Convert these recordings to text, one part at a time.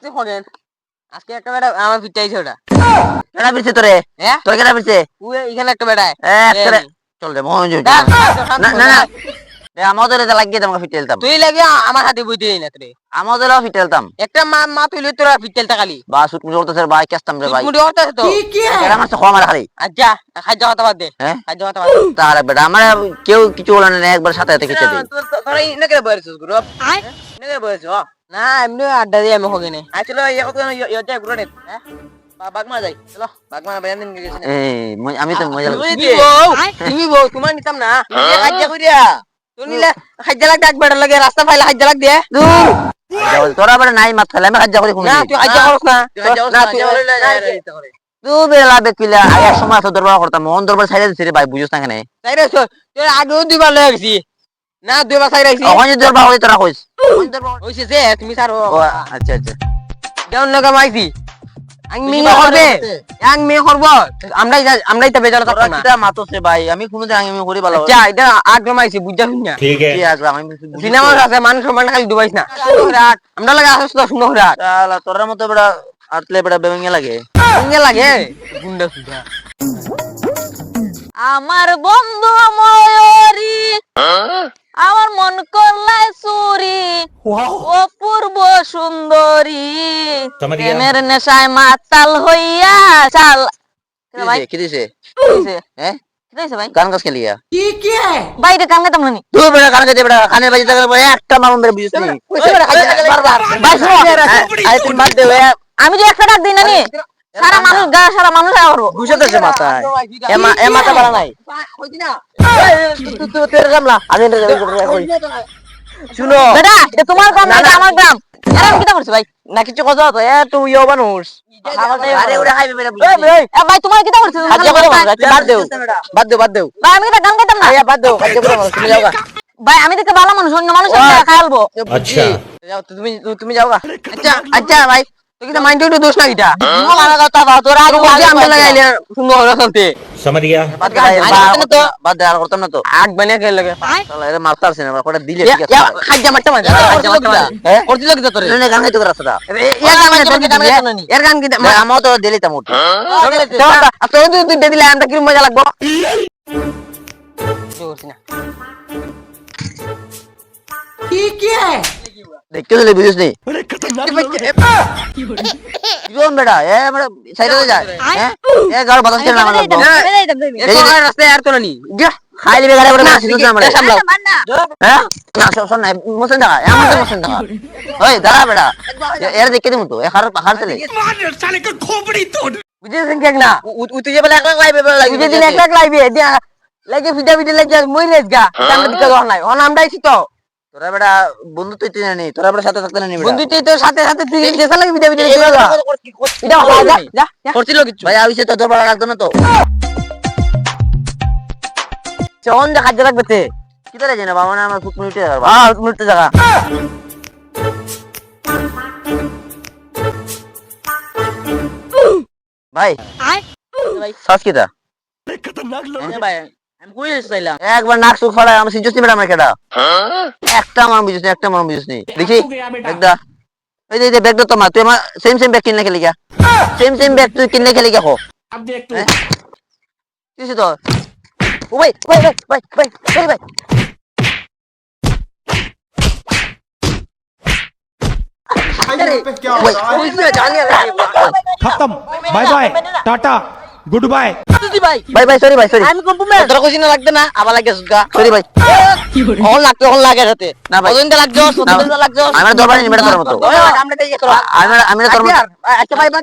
তুই খগেন আজকে একটা বেটা আমার পিটাইছে ওটা কেডা পিছে তোরে হ্যাঁ তোর কেডা পিছে তুই এখানে একটা বেটা একটা চল দে মন জুই না না না এ আমাদের এটা লাগিয়ে তোমাকে ফিটেলতাম তুই লাগে আমার হাতে বইতে না তুই আমাদেরও ফিটেলতাম একটা মা মা তুইলে তোরা পিটাইলটা খালি বা সুট মুট করতেছে ভাই কেস্তাম রে ভাই মুড়ি হতাছে তো কেডা মাছ খাওয়া মারা খালি আচ্ছা খাদ্য কথা বাদ দে হ্যাঁ খাদ্য কথা বাদ দে তাহলে বেটা আমার কেউ কিছু বলে না একবার সাথে সাথে খিচে দেই তোরা ইনে করে বইছিস গুরু ইনে করে বইছো না এমনি আড্ডা দিয়ে আমি খগেনে আসলে ইয়া কত ইয়া যায় গুরু নে হ্যাঁ বাগমা যাই চলো বাগমা বাইরে দিন গেছি না এই আমি তো মজা তুমি বউ তোমার নিতাম না তুমি খাদ্য করিয়া তুই নিলে খাদ্য লাগ ডাক বেড়া লাগে রাস্তা ফাইলে খাদ্য লাগ দে তোরা বেটা নাই মাছ ফেলে আমি খাজ্জা করি কোন না তুই খাদ্য করছ না না তুই তুই বেলা বেকিলা আয়া সময় তো দরবার করতাম মন দরবার ছাইড়া দিছি রে ভাই বুঝছ না কেন তাইরে তুই আগেও দুইবার লয়ে গেছি না দুইবার ছাইড়া গেছি ওখানে দরবার হই তোরা কইস হইছে যে তুমি ছাড়ো আচ্ছা আচ্ছা দেউন লগা মাইছি আং মেয়ে করবে আং মেয়ে করব আমরাই তো বেজাল তোরা থাকতাম না কিটা মাতছে ভাই আমি কোনদিন আমি করি ভালো আচ্ছা এটা আগ মাইছি বুঝা শুনিয়া ठीक है কি আসলাম আমি সিনেমা আছে মানুষ সম্মান খালি ডুবাইছ না আমরা লাগে আসছ তো শুনো রাত শালা তোর মতো বেটা আটলে বেটা বেঙ্গে লাগে ইঙ্গে লাগে গুন্ডা সুদা আমার বন্ধু ময়ূরী আমার মন করলাই চুরি অপূর্ব সুন্দরী समझ गया প্রেমের নেশায় মাতাল হইয়া চাল ভাই কি দিছে কি হইছে? হ্যাঁ কি হইছে ভাই গান গাছ খেলিয়া বাইরে কান গাইতাম না নি তুই বেটা গান গাইতে বেটা কানে বাজে থাকলে পরে একটা মারুন বেটা বুঝছিস নি ভাই শোনো, আই তুই বাদ দে ওয়া আমি যে একটা ডাক দিই না নি সারা মানুষ গা সারা মানুষ করবো বুঝতেছে মাথায় এ মাথা বাড়া নাই তুই তেরে গামলা আমি শুনো বেটা এটা তোমার গ্রাম না এটা আমার গ্রাম এরা আমি কিটা করছি ভাই না কিছু কথা তো এ তুই ইয়ো মানুষ আরে ওরে খাইবে বেটা এ ভাই তোমার কিটা করছি বাদ দেও বাদ দেও বাদ দেও ভাই আমি কিটা গান গাইতাম না আয়া বাদ দেও কাজ করে তুমি যাও গা ভাই আমি দেখতে ভালো মানুষ অন্য মানুষ খাইলবো अच्छा যাও তুমি তুমি যাও গা আচ্ছা আচ্ছা ভাই তুই কি মাইন্ড একটু দোষ না কিটা মারা কথা তোরা আগে বলছি আমরা লাগাইলে সুন্দর হলো চলতে समझ गया বাদ দে বাদ দে আর করতাম না তো আগ বানিয়ে খেলে লাগে শালা এর মারতারছ না কোটা দিলে ঠিক আছে খাদ্য মারতে মারতে হ্যাঁ করছিল কি তোরে না গান গাইতে রাস্তা এর গান কি আমও তো দিলিতাম উঠে তোর তুই দিলে আমরা কি মজা লাগবো দেখতে চলে বুঝিস নি জীবন বেটা এ আমরা সাইডে যায় হ্যাঁ এ গাড় বাতাস কেন না লাগবো রাস্তায় আর তোলা নি খাইলে বেগারে বড় মাছ দিছ আমরা না হ্যাঁ না শোন না মোসেন দাও আমার তো মোসেন দাও ওই দাঁড়া বেটা এর দেখে দিমু তো এ হার চলে বুঝেছেন কেন না তুই যে বলে এক লাখ লাইবে বুঝে দিন এক লাখ লাইবে দিয়া লাগে ভিডিও ভিডিও লাগে মই রেজ গা আমরা দিকে দর নাই অন আমরা আইছি তো তোরা বেটা বন্ধু তুই তিন নেই তোরা বেটা সাথে থাকতে নেই বেটা বন্ধু তুই তো সাথে সাথে তুই দেখা লাগে ভিডিও ভিডিও লাগে এটা যা যা করছিল কিছু ভাই আইছে তো তোর বেটা রাখতো না তো চন যা কাজে লাগবে তে কি তারে জানা বাবা না আমার খুব মিনিটে যাবে হ্যাঁ মিনিট জায়গা ভাই ভাই শ্বাস কিটা ভাই আমি কই চাইলাম একবার নাক সুখ ফাড়া আমি সিজুস নি বেটা আমার কেডা একটা আমার বুঝিস নি একটা আমার বুঝিস নি দেখি একটা এই যে ব্যাগ তো মা তুই আমার সেম সেম ব্যাগ কিনলে খেলি গা সেম ব্যাগ তুই কিনলে খেলি গা হো अब देख तू কিছু তো ও ভাই ভাই ভাই ভাই ভাই ভাই क्या होता है खत्म bye bye tata good bye ভাই ভাই সরি ভাই সরি আমি কম্পুমেন্ট তোর কইছিনা লাগতে না আবার লাগে সুগা সরি ভাই হল লাগতে হল লাগে সাথে না ভাই কতদিন লাগছো কতদিন লাগছো আমার দরবারে নিবেটা তোর মতো আমরা তাই করো আমি তোর মতো আচ্ছা ভাই ভাই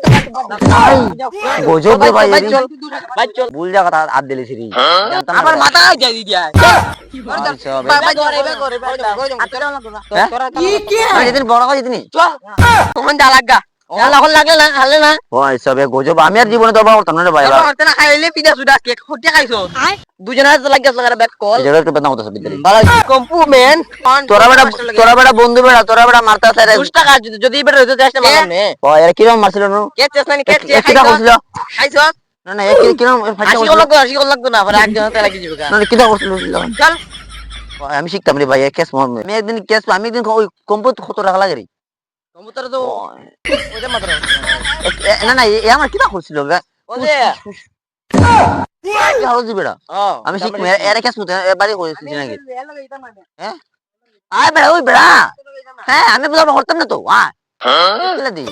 গজব রে ভাই চল ভাই চল ভুল জায়গা হাত দিলি সিরি আমার মাথা যাই দিয়া যেদিন বড় হয় যেদিন চল তখন যা লাগা হল লাগলে না হালে না ওই সবে গজব আমি আর জীবনে দরবার করতাম না ভাই করতে না খাইলে পিঠা সুদা কেক হতে খাইছো দুজনে হাতে লাগিয়েছ লাগা ব্যাক কল জায়গা একটু বদনাম হতেছে বিদ্যালয় কম্পুমেন্ট তোরা বেটা বন্ধু বেটা তোরা বেটা মারতা সাইরে 10 টাকা যদি বেটা হইতো দেশটা মানে ও এর কি রকম মারছিল না কে চেষ্টা নি কে কিটা করছিল খাইছো না না কি রকম ফাইটা হাসি লাগতো না পরে একজন হাতে লাগি যাবে না কিটা করছিল চল আমি শিখতাম রে ভাই কেস আমি একদিন কেস আমি একদিন ওই কম্পোজ কত টাকা লাগে রে কবুতর তো ওইটা মাত্র না না এ আমার কিটা করছিল বে ও যে কি হলো বেড়া আমি শিখ এর কাছে বাড়ি করেছি নাকি হ্যাঁ আয় বেড়া ওই বেড়া হ্যাঁ আমি বুঝাবো করতাম না তো আয় চলে দি